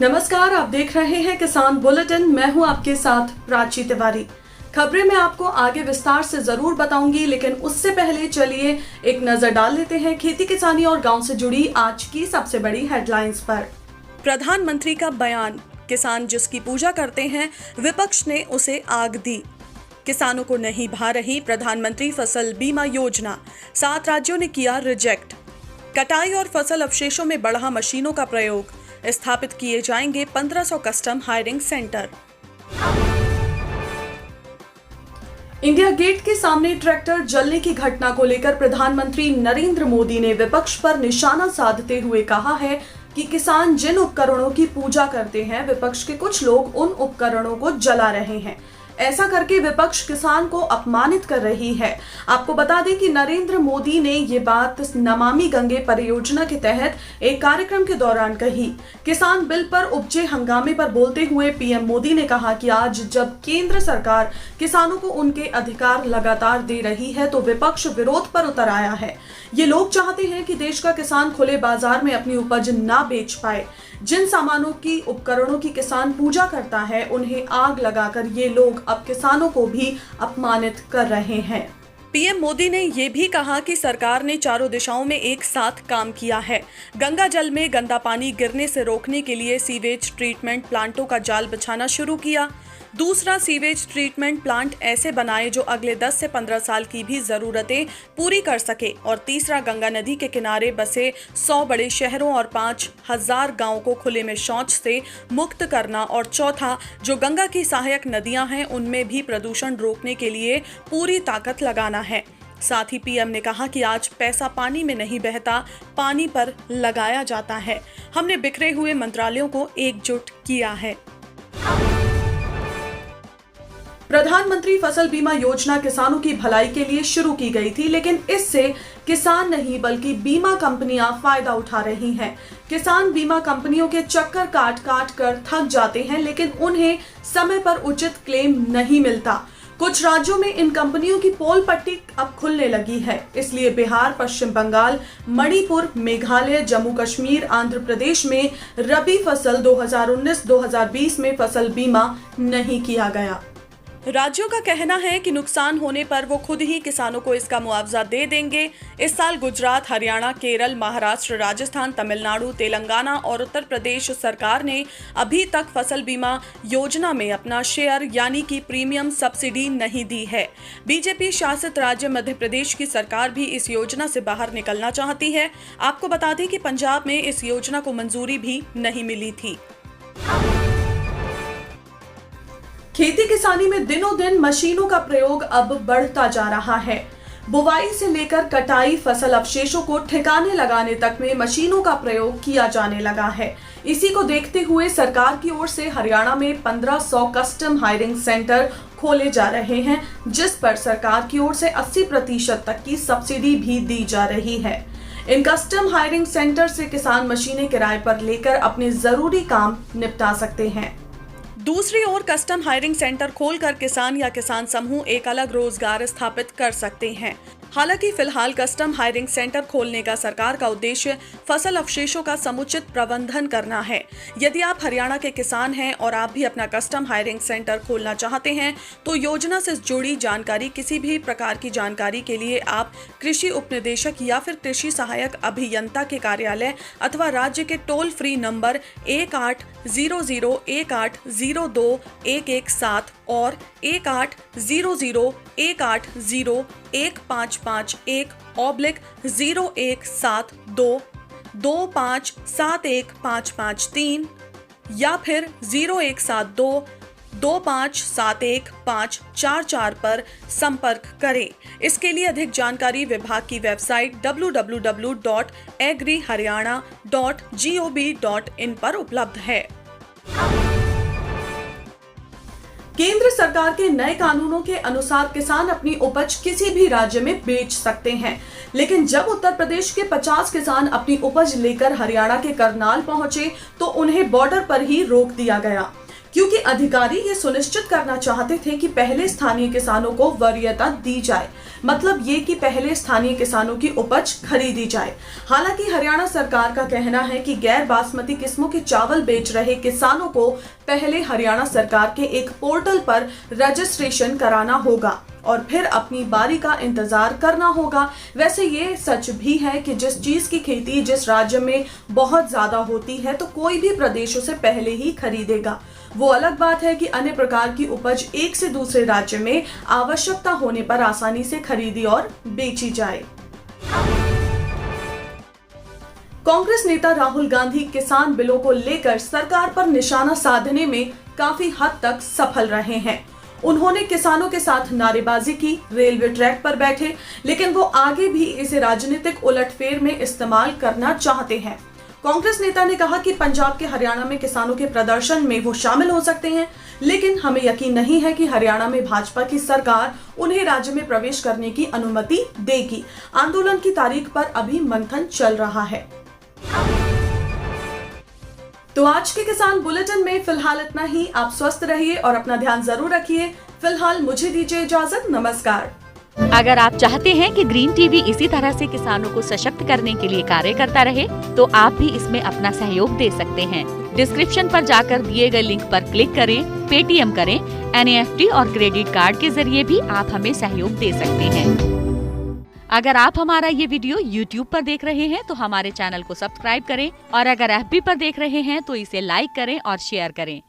नमस्कार, आप देख रहे हैं किसान बुलेटिन। मैं हूं आपके साथ प्राची तिवारी। खबरें मैं आपको आगे विस्तार से जरूर बताऊंगी, लेकिन उससे पहले चलिए एक नजर डाल लेते हैं खेती किसानी और गांव से जुड़ी आज की सबसे बड़ी हेडलाइंस पर। प्रधानमंत्री का बयान, किसान जिसकी पूजा करते हैं, विपक्ष ने उसे आग दी। किसानों को नहीं भा रही प्रधानमंत्री फसल बीमा योजना, 7 राज्यों ने किया रिजेक्ट। कटाई और फसल अवशेषों में बढ़ा मशीनों का प्रयोग, स्थापित किए जाएंगे 1500 custom hiring centre. India Gate के सामने ट्रैक्टर जलने की घटना को लेकर प्रधानमंत्री नरेंद्र मोदी ने विपक्ष पर निशाना साधते हुए कहा है कि किसान जिन उपकरणों की पूजा करते हैं, विपक्ष के कुछ लोग उन उपकरणों को जला रहे हैं। ऐसा करके विपक्ष किसान को अपमानित कर रही है। आपको बता दें कि नरेंद्र मोदी ने ये बात नमामि गंगे परियोजना के तहत एक कार्यक्रम के दौरान कही। किसान बिल पर उपजे हंगामे पर बोलते हुए पीएम मोदी ने कहा कि आज जब केंद्र सरकार किसानों को उनके अधिकार लगातार दे रही है, तो विपक्ष विरोध पर उतर आया है। ये लोग चाहते हैं कि देश का किसान खुले बाजार में अपनी उपज ना बेच पाए। जिन सामानों की, उपकरणों की किसान पूजा करता है, उन्हें आग लगाकर ये लोग अब किसानों को भी अपमानित कर रहे हैं। पीएम मोदी ने ये भी कहा कि सरकार ने चारों दिशाओं में एक साथ काम किया है। गंगा जल में गंदा पानी गिरने से रोकने के लिए सीवेज ट्रीटमेंट प्लांटों का जाल बिछाना शुरू किया। दूसरा, सीवेज ट्रीटमेंट प्लांट ऐसे बनाए जो अगले 10 से 15 साल की भी जरूरतें पूरी कर सके। और तीसरा, गंगा नदी के किनारे बसे 100 बड़े शहरों और 5000 गांवों को खुले में शौच से मुक्त करना। और चौथा, जो गंगा की सहायक नदियां हैं, उनमें भी प्रदूषण रोकने के लिए पूरी ताकत लगाना है। साथ ही पीएम ने कहा कि आज पैसा पानी में नहीं बहता, पानी पर लगाया जाता है। हमने बिखरे हुए मंत्रालयों को एकजुट किया है। प्रधानमंत्री फसल बीमा योजना किसानों की भलाई के लिए शुरू की गई थी, लेकिन इससे किसान नहीं बल्कि बीमा कंपनियां फायदा उठा रही हैं। किसान बीमा कंपनियों के चक्कर काट काट कर थक जाते हैं, लेकिन उन्हें समय पर उचित क्लेम नहीं मिलता। कुछ राज्यों में इन कंपनियों की पोल पट्टी अब खुलने लगी है। इसलिए बिहार, पश्चिम बंगाल, मणिपुर, मेघालय, जम्मू कश्मीर, आंध्र प्रदेश में रबी फसल 2019-2020 में फसल बीमा नहीं किया गया। राज्यों का कहना है कि नुकसान होने पर वो खुद ही किसानों को इसका मुआवजा दे देंगे। इस साल गुजरात, हरियाणा, केरल, महाराष्ट्र, राजस्थान, तमिलनाडु, तेलंगाना और उत्तर प्रदेश सरकार ने अभी तक फसल बीमा योजना में अपना शेयर यानी कि प्रीमियम सब्सिडी नहीं दी है। बीजेपी शासित राज्य मध्य प्रदेश की सरकार भी इस योजना से बाहर निकलना चाहती है। आपको बता दें कि पंजाब में इस योजना को मंजूरी भी नहीं मिली थी। खेती किसानी में दिनों दिन मशीनों का प्रयोग अब बढ़ता जा रहा है। बुवाई से लेकर कटाई, फसल अवशेषों को ठिकाने लगाने तक में मशीनों का प्रयोग किया जाने लगा है। इसी को देखते हुए सरकार की ओर से हरियाणा में 1500 कस्टम हायरिंग सेंटर खोले जा रहे हैं, जिस पर सरकार की ओर से 80% तक की सब्सिडी भी दी जा रही है। इन कस्टम हायरिंग सेंटर से किसान मशीनें किराए पर लेकर अपने जरूरी काम निपटा सकते हैं। दूसरी ओर कस्टम हायरिंग सेंटर खोलकर किसान या किसान समूह एक अलग रोजगार स्थापित कर सकते हैं। हालांकि फिलहाल कस्टम हायरिंग सेंटर खोलने का सरकार का उद्देश्य फसल अवशेषों का समुचित प्रबंधन करना है। यदि आप हरियाणा के किसान हैं और आप भी अपना कस्टम हायरिंग सेंटर खोलना चाहते हैं, तो योजना से जुड़ी जानकारी, किसी भी प्रकार की जानकारी के लिए आप कृषि उपनिदेशक या फिर कृषि सहायक अभियंता के कार्यालय अथवा राज्य के टोल फ्री नंबर 1800-1802-117 और 1800-180-1-552-257155-3 या फिर 0172-2571-544 पर संपर्क करें। इसके लिए अधिक जानकारी विभाग की वेबसाइट www.agriharyana.gov.in पर उपलब्ध है। केंद्र सरकार के नए कानूनों के अनुसार किसान अपनी उपज किसी भी राज्य में बेच सकते हैं, लेकिन जब उत्तर प्रदेश के 50 किसान अपनी उपज लेकर हरियाणा के करनाल पहुंचे, तो उन्हें बॉर्डर पर ही रोक दिया गया। क्योंकि अधिकारी ये सुनिश्चित करना चाहते थे कि पहले स्थानीय किसानों को वरीयता दी जाए, मतलब ये कि पहले स्थानीय किसानों की उपज खरीदी जाए। हालांकि हरियाणा सरकार का कहना है कि गैर बासमती किस्मों के चावल बेच रहे किसानों को पहले हरियाणा सरकार के एक पोर्टल पर रजिस्ट्रेशन कराना होगा और फिर अपनी बारी का इंतजार करना होगा। वैसे ये सच भी है कि जिस चीज की खेती जिस राज्य में बहुत ज्यादा होती है तो कोई भी प्रदेश उसे पहले ही खरीदेगा। वो अलग बात है कि अन्य प्रकार की उपज एक से दूसरे राज्य में आवश्यकता होने पर आसानी से खरीदी और बेची जाए। कांग्रेस नेता राहुल गांधी किसान बिलों को लेकर सरकार पर निशाना साधने में काफी हद तक सफल रहे हैं। उन्होंने किसानों के साथ नारेबाजी की, रेलवे ट्रैक पर बैठे, लेकिन वो आगे भी इसे राजनीतिक उलटफेर में इस्तेमाल करना चाहते हैं। कांग्रेस नेता ने कहा कि पंजाब के हरियाणा में किसानों के प्रदर्शन में वो शामिल हो सकते हैं, लेकिन हमें यकीन नहीं है कि हरियाणा में भाजपा की सरकार उन्हें राज्य में प्रवेश करने की अनुमति देगी। आंदोलन की तारीख पर अभी मंथन चल रहा है। तो आज के किसान बुलेटिन में फिलहाल इतना ही। आप स्वस्थ रहिए और अपना ध्यान जरूर रखिए। फिलहाल मुझे दीजिए इजाजत। नमस्कार। अगर आप चाहते हैं कि ग्रीन टीवी इसी तरह से किसानों को सशक्त करने के लिए कार्य करता रहे, तो आप भी इसमें अपना सहयोग दे सकते हैं। डिस्क्रिप्शन पर जाकर दिए गए लिंक पर क्लिक करें, पेटीएम करें, NEFT और क्रेडिट कार्ड के जरिए भी आप हमें सहयोग दे सकते हैं। अगर आप हमारा ये वीडियो YouTube पर देख रहे हैं तो हमारे चैनल को सब्सक्राइब करें और अगर FB पर देख रहे हैं तो इसे लाइक करें और शेयर करें।